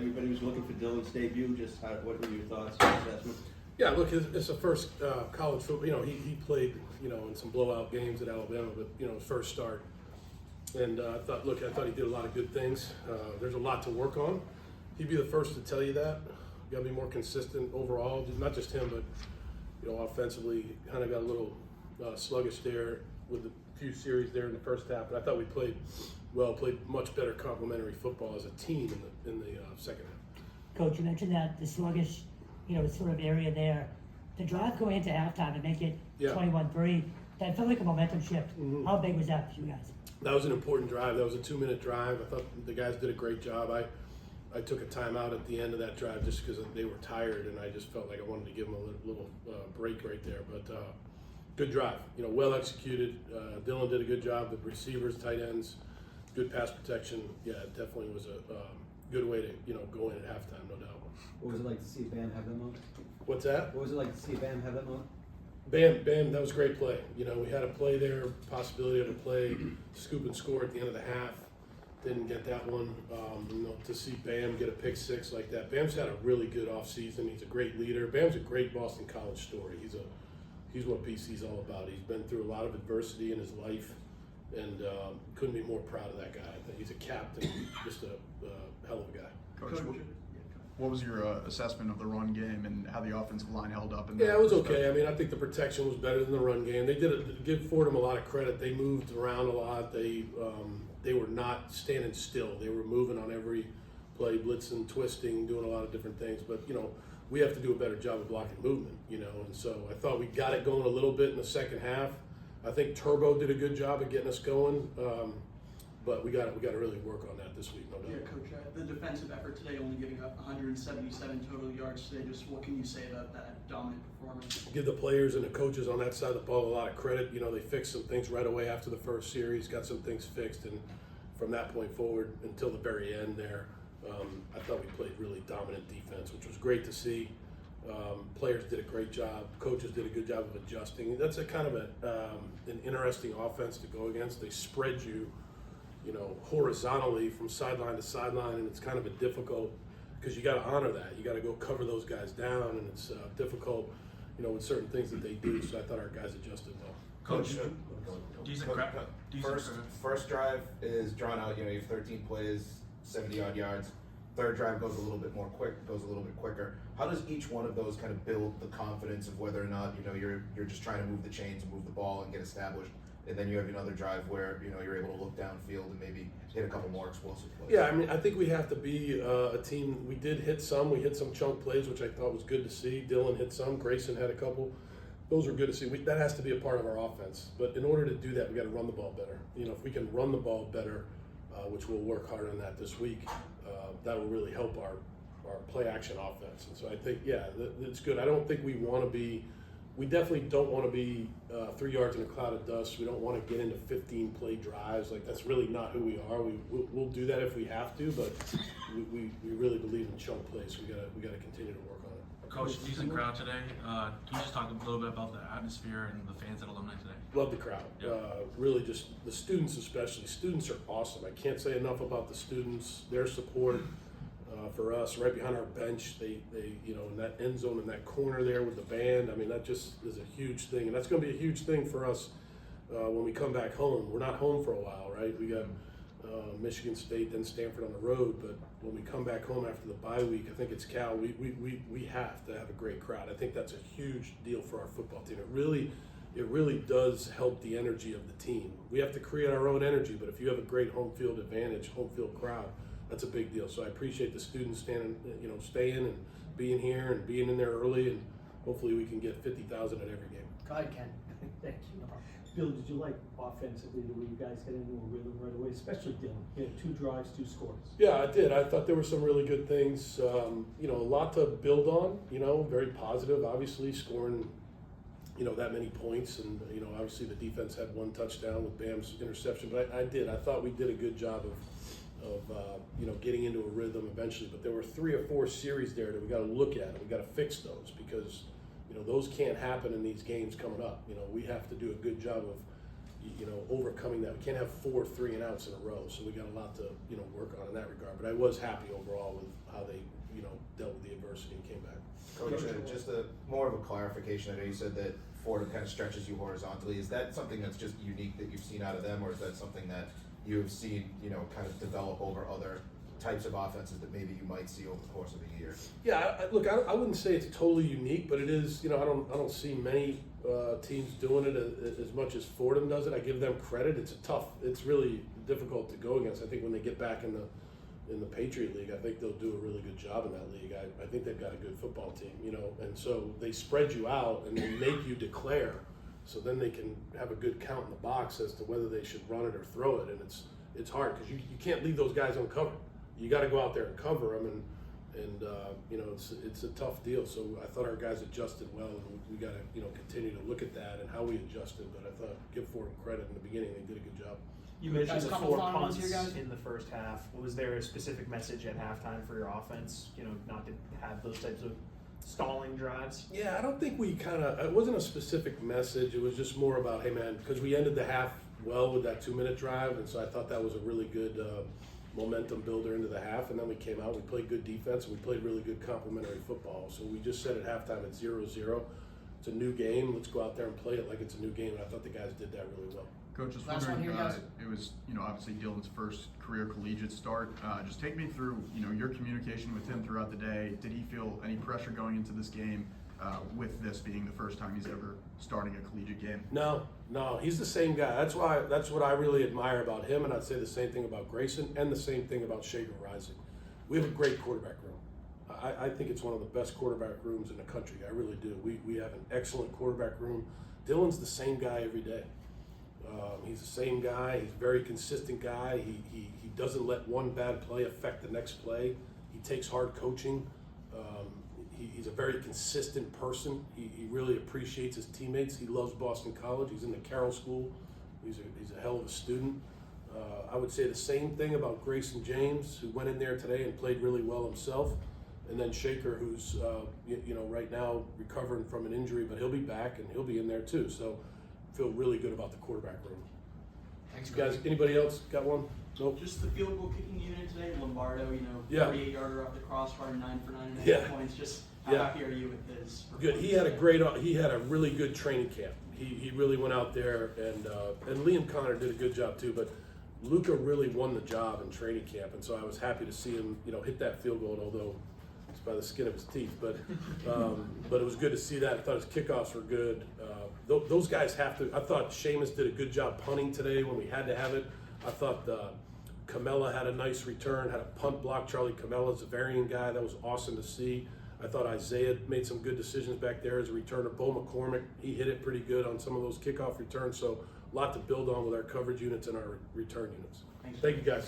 everybody was looking for Dylan's debut. What were your thoughts and assessment? Yeah, look, it's the first college football. You know, he played, you know, in some blowout games at Alabama, but you know, his first start. And I thought he did a lot of good things. There's a lot to work on. He'd be the first to tell you that. You got to be more consistent overall. Not just him, but you know, offensively, kind of got a little sluggish there with a few series there in the first half. But I thought we played well, played much better complementary football as a team in the second half. Coach, you mentioned that the sluggish, you know, sort of area there. The drive going into halftime and make it 21-3, that felt like a momentum shift. Mm-hmm. How big was that for you guys? That was an important drive. That was a 2-minute drive. I thought the guys did a great job. I took a timeout at the end of that drive just because they were tired, and I just felt like I wanted to give them a little break right there. But good drive, you know, well executed. Dylan did a good job. The receivers, tight ends, good pass protection. Yeah, it definitely was a good way to, you know, go in at halftime, no doubt. What was it like to see Bam have that moment? What's that? What was it like to see Bam have that moment? Bam, that was a great play. You know, we had a play there, possibility of a play, scoop and score at the end of the half. Didn't get that one. You know, to see Bam get a pick six like that. Bam's had a really good offseason. He's a great leader. Bam's a great Boston College story. He's what BC's all about. He's been through a lot of adversity in his life, and couldn't be more proud of that guy. I think he's a captain, just a hell of a guy. Coach, what was your assessment of the run game and how the offensive line held up? Yeah, it was okay. I mean, I think the protection was better than the run game. They give Fordham a lot of credit. They moved around a lot. They were not standing still. They were moving on every play, blitzing, twisting, doing a lot of different things. But, you know, we have to do a better job of blocking movement, you know. And so I thought we got it going a little bit in the second half. I think Turbo did a good job of getting us going. But we got to really work on that this week, no doubt. Yeah, Coach, the defensive effort today, only giving up 177 total yards today. Just what can you say about that dominant performance? Give the players and the coaches on that side of the ball a lot of credit. You know, they fixed some things right away after the first series, got some things fixed, and from that point forward until the very end there, I thought we played really dominant defense, which was great to see. Players did a great job. Coaches did a good job of adjusting. That's a kind of an interesting offense to go against. They spread you know, horizontally from sideline to sideline, and it's kind of a difficult, because you got to honor that. You got to go cover those guys down, and it's difficult, you know, with certain things that they do. So I thought our guys adjusted well. Coach, first drive is drawn out. You know, you have 13 plays, 70-odd yards. Third drive goes a little bit quicker. How does each one of those kind of build the confidence of whether or not, you know, you're just trying to move the chains and move the ball and get established? And then you have another drive where, you know, you're able to look downfield and maybe hit a couple more explosive plays. Yeah, I mean, I think we have to be a team. We hit some chunk plays, which I thought was good to see. Dylan hit some. Grayson had a couple. Those were good to see. That has to be a part of our offense. But in order to do that, we got to run the ball better. You know, if we can run the ball better, which we'll work hard on that this week, that will really help our play action offense. And so I think, yeah, it's good. I don't think we want to be. We definitely don't want to be 3 yards in a cloud of dust. We don't want to get into 15 play drives. Like, that's really not who we are. We'll do that if we have to, but we really believe in chunk plays. We gotta continue to work on it. Coach, decent crowd today. Can you just talk a little bit about the atmosphere and the fans at Alumni today? Love the crowd. Yeah. Really, just the students especially. Students are awesome. I can't say enough about the students. Their support for us, right behind our bench. They you know, in that end zone, in that corner there with the band. I mean, that just is a huge thing, and that's going to be a huge thing for us when we come back home. We're not home for a while, right? We got Michigan State, then Stanford on the road, but when we come back home after the bye week, I think it's Cal. We have to have a great crowd. I think that's a huge deal for our football team. It really does help the energy of the team. We have to create our own energy, but if you have a great home field advantage, home field crowd, that's a big deal. So I appreciate the students staying and being here and being in there early, and hopefully we can get 50,000 at every game. Go ahead, Ken. Thank you. Bill, did you like offensively the way you guys got into a rhythm right away, especially Dylan? He had 2 drives, 2 scores. Yeah, I did. I thought there were some really good things. You know, a lot to build on. You know, very positive. Obviously, scoring, you know, that many points, and you know, obviously the defense had 1 touchdown with Bam's interception. But I thought we did a good job of you know, getting into a rhythm eventually. But there were 3 or 4 series there that we got to look at, and we got to fix those, because you know, those can't happen in these games coming up. You know, we have to do a good job of, you know, overcoming that. We can't have 4 3-and-outs in a row. So we got a lot to, you know, work on in that regard. But I was happy overall with how they just more of a clarification. I know you said that Fordham kind of stretches you horizontally. Is that something that's just unique that you've seen out of them, or is that something that you've seen, kind of develop over other types of offenses that maybe you might see over the course of a year? Yeah, look, I wouldn't say it's totally unique, but it is. I don't see many teams doing it as much as Fordham does it. I give them credit. It's really difficult to go against. I think when they get back in the Patriot League, I think they'll do a really good job in that league. I think they've got a good football team, and so they spread you out and they make you declare, so then they can have a good count in the box as to whether they should run it or throw it, and it's hard because you can't leave those guys uncovered. You got to go out there and cover them, and it's a tough deal. So I thought our guys adjusted well, and we got to continue to look at that and how we adjusted. But I thought give Fordham credit in the beginning; they did a good job. You mentioned Guys, the couple 4 final ones punts here, guys. in the first half. Was there a specific message at halftime for your offense? Not to have those types of stalling drives. Yeah, I don't think it wasn't a specific message. It was just more about, hey man, because we ended the half well with that 2-minute drive, and so I thought that was a really good momentum builder into the half. And then we came out, we played good defense, and we played really good complementary football. So we just said at halftime it's 0-0. It's a new game. Let's go out there and play it like it's a new game. And I thought the guys did that really well. Coach, just Last one wondering, here, guys. it was, obviously Dylan's first career collegiate start. Just take me through, your communication with him throughout the day. Did he feel any pressure going into this game with this being the first time he's ever starting a collegiate game? No, he's the same guy. That's what I really admire about him, and I'd say the same thing about Grayson and the same thing about Shaker Rising. We have a great quarterback room. I think it's one of the best quarterback rooms in the country. I really do. We have an excellent quarterback room. Dylan's the same guy every day. He's the same guy. He's a very consistent guy. He doesn't let one bad play affect the next play. He takes hard coaching. He's a very consistent person. He really appreciates his teammates. He loves Boston College. He's in the Carroll School. He's a hell of a student. I would say the same thing about Grayson James, who went in there today and played really well himself. And then Shaker, who's right now recovering from an injury, but he'll be back and he'll be in there too. So feel really good about the quarterback room. Thanks, Guys, anybody else got one? Nope. Just the field goal kicking unit today, Lombardo, Yeah. 48-yarder off the crossbar, 9 for 9.5 Yeah. points. Just how Yeah. happy are you with his Good. He had a really good training camp. He really went out there, and Liam Connor did a good job too. But Luca really won the job in training camp, and so I was happy to see him, hit that field goal. Although it's by the skin of his teeth, but it was good to see that. I thought his kickoffs were good. Those guys have to. I thought Seamus did a good job punting today when we had to have it. I thought Camella had a nice return, had a punt block. Charlie Camella's a Zavarian guy. That was awesome to see. I thought Isaiah made some good decisions back there as a returner. Bo McCormick, he hit it pretty good on some of those kickoff returns. So a lot to build on with our coverage units and our return units. Thank you, guys.